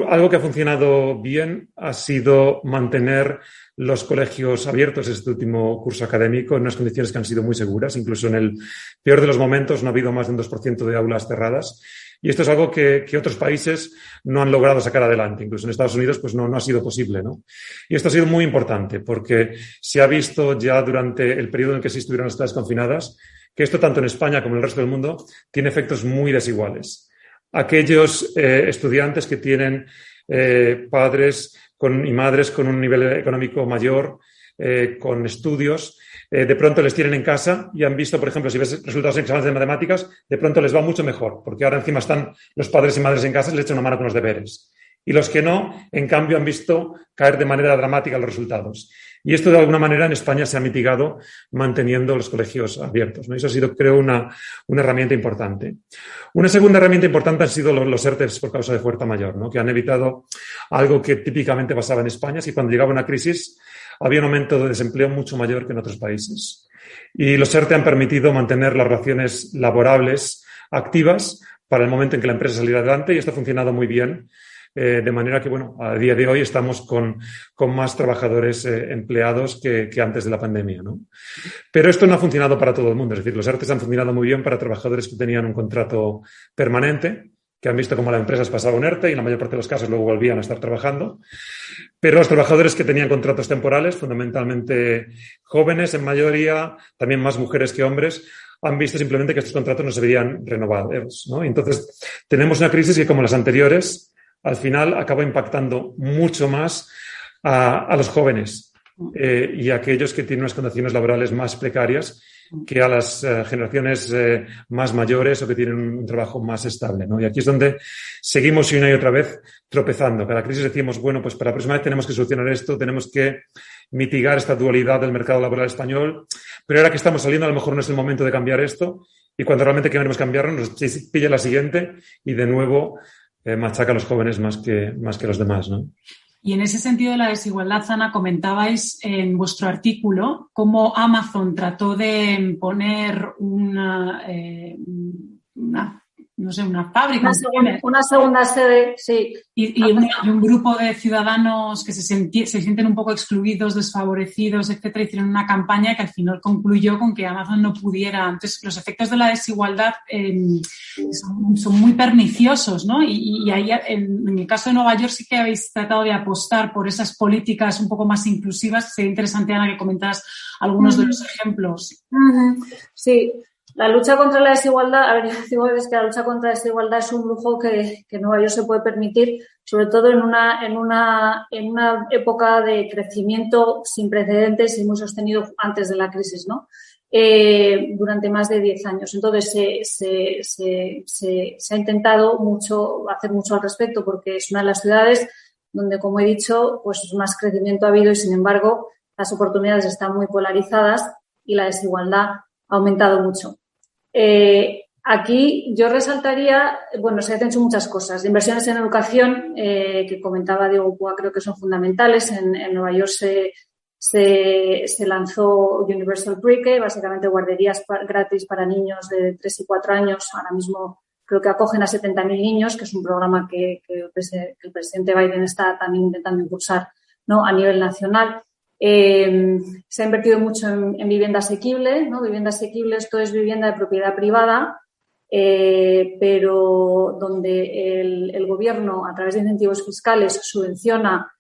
C: Algo que ha funcionado bien ha sido mantener los colegios abiertos este último curso académico en unas condiciones que han sido muy seguras. Incluso en el peor de los momentos no ha habido más de un 2% de aulas cerradas. Y esto es algo que otros países no han logrado sacar adelante. Incluso en Estados Unidos pues no ha sido posible, ¿no? Y esto ha sido muy importante porque se ha visto ya durante el periodo en el que sí estuvieron las clases confinadas que esto, tanto en España como en el resto del mundo, tiene efectos muy desiguales. Aquellos estudiantes que tienen padres y madres con un nivel económico mayor, con estudios, de pronto les tienen en casa y han visto, por ejemplo, si ves resultados en exámenes de matemáticas, de pronto les va mucho mejor, porque ahora encima están los padres y madres en casa y les echan una mano con los deberes. Y los que no, en cambio, han visto caer de manera dramática los resultados. Y esto, de alguna manera, en España se ha mitigado manteniendo los colegios abiertos, ¿no? Eso ha sido, creo, una herramienta importante. Una segunda herramienta importante han sido los ERTEs por causa de fuerza mayor, ¿no? Que han evitado algo que típicamente pasaba en España, si cuando llegaba una crisis había un aumento de desempleo mucho mayor que en otros países. Y los ERTE han permitido mantener las relaciones laborables activas para el momento en que la empresa saliera adelante, y esto ha funcionado muy bien. De manera que, bueno, a día de hoy estamos con más trabajadores empleados que antes de la pandemia, ¿no? Pero esto no ha funcionado para todo el mundo. Es decir, los ERTEs han funcionado muy bien para trabajadores que tenían un contrato permanente, que han visto cómo las empresas pasaban un ERTE y en la mayor parte de los casos luego volvían a estar trabajando. Pero los trabajadores que tenían contratos temporales, fundamentalmente jóvenes en mayoría, también más mujeres que hombres, han visto simplemente que estos contratos no se veían renovados, ¿no? Entonces, tenemos una crisis que, como las anteriores, al final acaba impactando mucho más a los jóvenes y a aquellos que tienen unas condiciones laborales más precarias que a las generaciones más mayores o que tienen un trabajo más estable, ¿no? Y aquí es donde seguimos una y otra vez tropezando. Cada crisis decimos, bueno, pues para la próxima vez tenemos que solucionar esto, tenemos que mitigar esta dualidad del mercado laboral español, pero ahora que estamos saliendo a lo mejor no es el momento de cambiar esto, y cuando realmente queremos cambiarlo nos pilla la siguiente y de nuevo machaca a los jóvenes más que los demás, ¿no?
A: Y en ese sentido de la desigualdad, Ana, comentabais en vuestro artículo cómo Amazon trató de poner una fábrica.
B: Una segunda sede, sí.
A: Y un grupo de ciudadanos que se sienten un poco excluidos, desfavorecidos, etcétera, hicieron una campaña que al final concluyó con que Amazon no pudiera. Entonces, los efectos de la desigualdad son muy perniciosos, ¿no? Y ahí, en el caso de Nueva York, sí que habéis tratado de apostar por esas políticas un poco más inclusivas. Sería interesante, Ana, que comentaras algunos de los ejemplos.
B: Sí. La lucha contra la desigualdad, a ver, yo digo es que la lucha contra la desigualdad es un lujo que Nueva York se puede permitir, sobre todo en una época de crecimiento sin precedentes y muy sostenido antes de la crisis, ¿no? Durante más de 10 años. Entonces, se ha intentado hacer mucho al respecto, porque es una de las ciudades donde, como he dicho, pues más crecimiento ha habido y, sin embargo, las oportunidades están muy polarizadas y la desigualdad ha aumentado mucho. Aquí yo resaltaría, bueno, se han hecho muchas cosas. Inversiones en educación, que comentaba Diego Púa, creo que son fundamentales. En Nueva York se lanzó Universal Pre-K, básicamente guarderías gratis para niños de 3 y 4 años. Ahora mismo creo que acogen a 70.000 niños, que es un programa que el presidente Biden está también intentando impulsar, ¿no?, a nivel nacional. Se ha invertido mucho en vivienda asequible, ¿no? Vivienda asequible, esto es vivienda de propiedad privada, pero donde el gobierno, a través de incentivos fiscales, subvenciona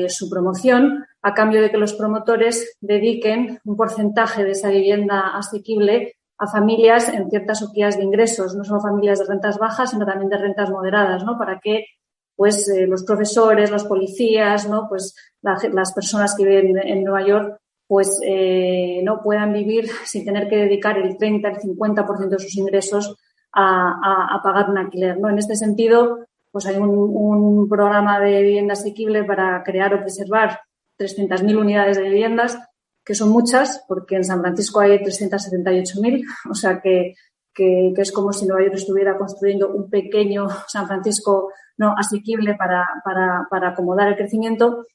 B: su promoción a cambio de que los promotores dediquen un porcentaje de esa vivienda asequible a familias en ciertas horquillas de ingresos, no solo familias de rentas bajas, sino también de rentas moderadas, ¿no? Para que pues los profesores, los policías, ¿no?, pues las personas que viven en Nueva York pues no puedan vivir sin tener que dedicar el 30, el 50% de sus ingresos a pagar un alquiler, ¿no? En este sentido, pues hay un programa de vivienda asequible para crear o preservar 300.000 unidades de viviendas, que son muchas, porque en San Francisco hay 378.000, o sea que es como si Nueva York estuviera construyendo un pequeño San Francisco no asequible para acomodar el crecimiento.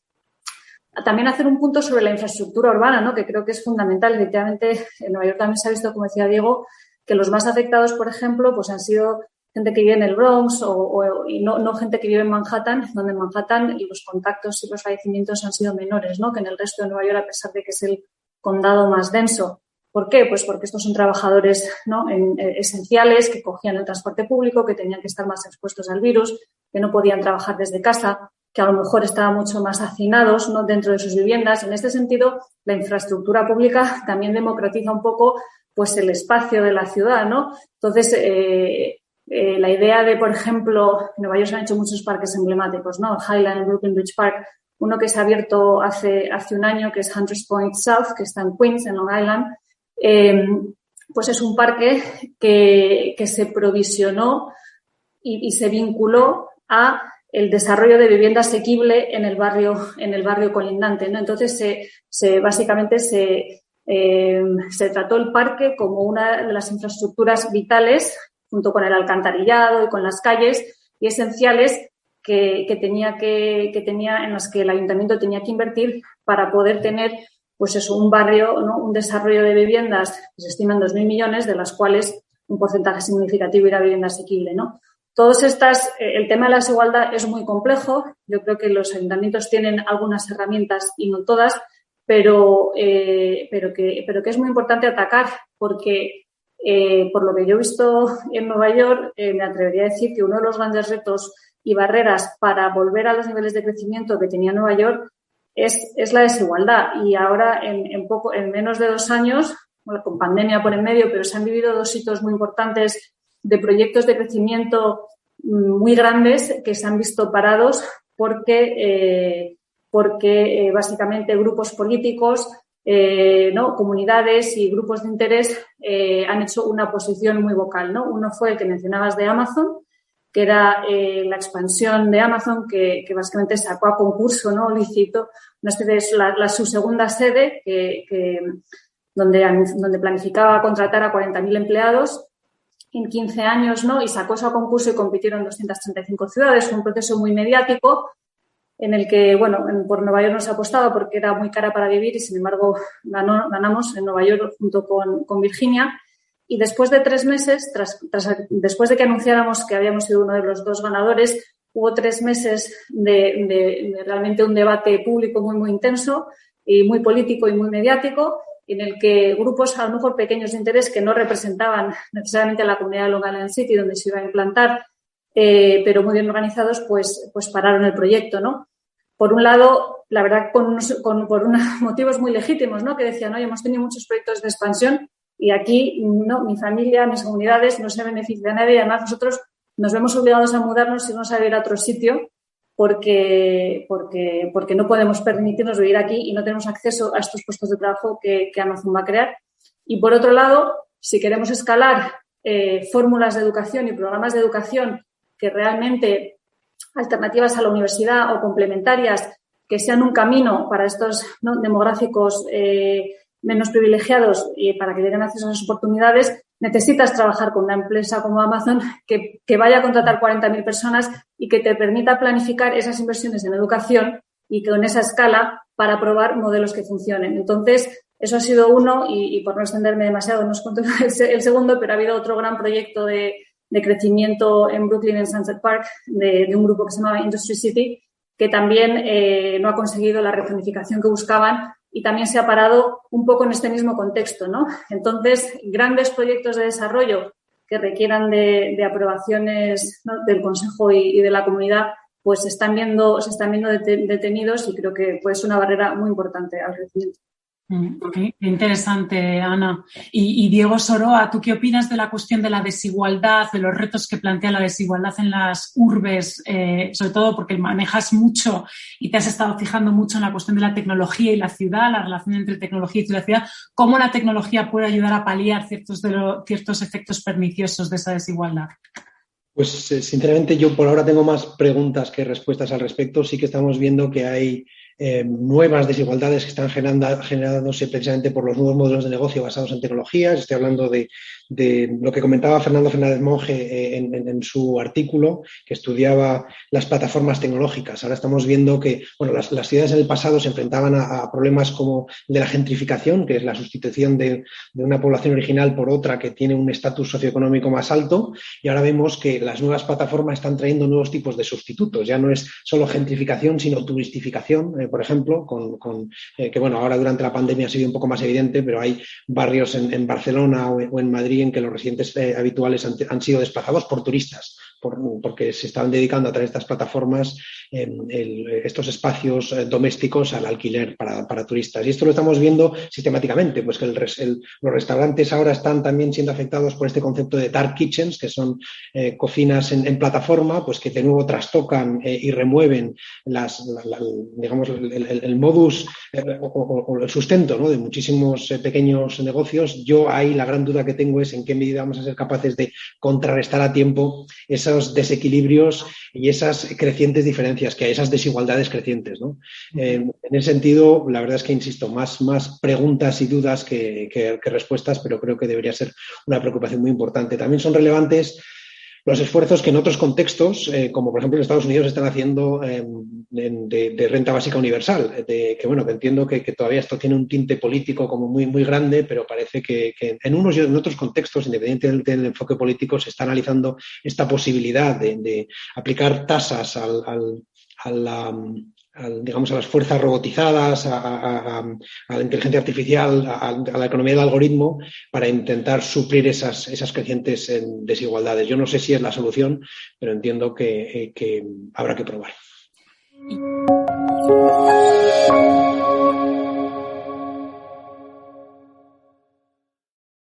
B: También hacer un punto sobre la infraestructura urbana, ¿no?, que creo que es fundamental. Efectivamente, en Nueva York también se ha visto, como decía Diego, que los más afectados, por ejemplo, pues han sido gente que vive en el Bronx y no gente que vive en Manhattan, donde en Manhattan los contactos y los fallecimientos han sido menores, ¿no?, que en el resto de Nueva York, a pesar de que es el condado más denso. ¿Por qué? Pues porque estos son trabajadores, ¿no?, esenciales, que cogían el transporte público, que tenían que estar más expuestos al virus, que no podían trabajar desde casa, que a lo mejor estaban mucho más hacinados, ¿no?, dentro de sus viviendas. En este sentido, la infraestructura pública también democratiza un poco pues el espacio de la ciudad, ¿no? Entonces, la idea de, por ejemplo, en Nueva York se han hecho muchos parques emblemáticos, ¿no? Highland, Brooklyn Bridge Park, uno que se ha abierto hace un año, que es Hunters Point South, que está en Queens, en Long Island. Pues es un parque que se provisionó y se vinculó a el desarrollo de vivienda asequible en el barrio colindante, ¿no? Entonces básicamente se trató el parque como una de las infraestructuras vitales, junto con el alcantarillado y con las calles y esenciales que tenía en las que el ayuntamiento tenía que invertir para poder tener, pues eso, un barrio, ¿no?, un desarrollo de viviendas que se estiman 2.000 millones, de las cuales un porcentaje significativo era vivienda asequible, ¿no? El tema de la desigualdad es muy complejo. Yo creo que los ayuntamientos tienen algunas herramientas y no todas, pero que es muy importante atacar, porque por lo que yo he visto en Nueva York, me atrevería a decir que uno de los grandes retos y barreras para volver a los niveles de crecimiento que tenía Nueva York es la desigualdad. Y ahora, en menos de 2 años, bueno, con pandemia por en medio, pero se han vivido 2 hitos muy importantes de proyectos de crecimiento muy grandes que se han visto parados porque básicamente grupos políticos, ¿no?, comunidades y grupos de interés han hecho una posición muy vocal, ¿no? Uno fue el que mencionabas de Amazon, que era la expansión de Amazon, que básicamente sacó a concurso, ¿no?, licito, una especie de su segunda sede, donde planificaba contratar a 40.000 empleados en 15 años, ¿no?, y sacó eso a concurso y compitieron 235 ciudades. Fue un proceso muy mediático en el que, bueno, por Nueva York no se apostaba porque era muy cara para vivir y, sin embargo, ganamos en Nueva York junto con Virginia. Y después de 3 meses, después de que anunciáramos que habíamos sido uno de los 2 ganadores, hubo 3 meses de realmente un debate público muy, muy intenso y muy político y muy mediático, en el que grupos, a lo mejor pequeños de interés, que no representaban necesariamente a la comunidad de Long Island City, donde se iba a implantar, pero muy bien organizados, pues pararon el proyecto, ¿no? Por un lado, la verdad, por unos motivos muy legítimos, ¿no?, que decían, oye, hemos tenido muchos proyectos de expansión y aquí, no, mi familia, mis comunidades no se beneficia a nadie, y además nosotros nos vemos obligados a mudarnos y irnos a vivir a otro sitio porque no podemos permitirnos vivir aquí y no tenemos acceso a estos puestos de trabajo que Amazon va a crear. Y por otro lado, si queremos escalar fórmulas de educación y programas de educación que realmente alternativas a la universidad o complementarias, que sean un camino para estos, ¿no?, demográficos menos privilegiados y para que tengan acceso a esas oportunidades, necesitas trabajar con una empresa como Amazon que vaya a contratar 40.000 personas y que te permita planificar esas inversiones en educación y con esa escala para probar modelos que funcionen. Entonces, eso ha sido uno y por no extenderme demasiado, no os cuento el segundo, pero ha habido otro gran proyecto de crecimiento en Brooklyn, en Sunset Park, de un grupo que se llamaba Industry City, que también no ha conseguido la rezonificación que buscaban y también se ha parado un poco en este mismo contexto, ¿no? Entonces, grandes proyectos de desarrollo que requieran de aprobaciones, ¿no?, del Consejo y de la comunidad, pues se están viendo detenidos y creo que pues, es una barrera muy importante al crecimiento.
A: Qué interesante, Ana. Y Diego Soroa, ¿tú qué opinas de la cuestión de la desigualdad, de los retos que plantea la desigualdad en las urbes, sobre todo porque manejas mucho y te has estado fijando mucho en la cuestión de la tecnología y la ciudad, la relación entre tecnología y ciudad, cómo la tecnología puede ayudar a paliar ciertos efectos perniciosos de esa desigualdad? Pues
D: sinceramente yo por ahora tengo más preguntas que respuestas al respecto. Sí que estamos viendo que hay nuevas desigualdades que están generándose precisamente por los nuevos modelos de negocio basados en tecnologías. Estoy hablando de lo que comentaba Fernando Fernández Monge en su artículo, que estudiaba las plataformas tecnológicas. Ahora estamos viendo que las ciudades en el pasado se enfrentaban a problemas como el de la gentrificación, que es la sustitución de una población original por otra que tiene un estatus socioeconómico más alto, y ahora vemos que las nuevas plataformas están trayendo nuevos tipos de sustitutos. Ya no es solo gentrificación, sino turistificación, por ejemplo, que ahora durante la pandemia ha sido un poco más evidente, pero hay barrios en Barcelona o en Madrid en que los residentes habituales han sido desplazados por turistas, porque se estaban dedicando a través de estas plataformas estos espacios domésticos al alquiler para turistas. Y esto lo estamos viendo sistemáticamente, pues que los restaurantes ahora están también siendo afectados por este concepto de dark kitchens, que son cocinas en plataforma, pues que de nuevo trastocan y remueven el modus o el sustento, ¿no?, de muchísimos pequeños negocios. Yo ahí la gran duda que tengo es en qué medida vamos a ser capaces de contrarrestar a tiempo esos desequilibrios y esas crecientes diferencias que hay, esas desigualdades crecientes, ¿no? En ese sentido, la verdad es que, insisto, más preguntas y dudas que respuestas, pero creo que debería ser una preocupación muy importante. También son relevantes los esfuerzos que en otros contextos, como por ejemplo en Estados Unidos, están haciendo de renta básica universal, que entiendo que todavía esto tiene un tinte político como muy, muy grande, pero parece que en unos y en otros contextos, independientemente del enfoque político, se está analizando esta posibilidad de aplicar tasas a las fuerzas robotizadas, a la inteligencia artificial, a la economía del algoritmo, para intentar suplir esas crecientes desigualdades. Yo no sé si es la solución, pero entiendo que habrá que probar.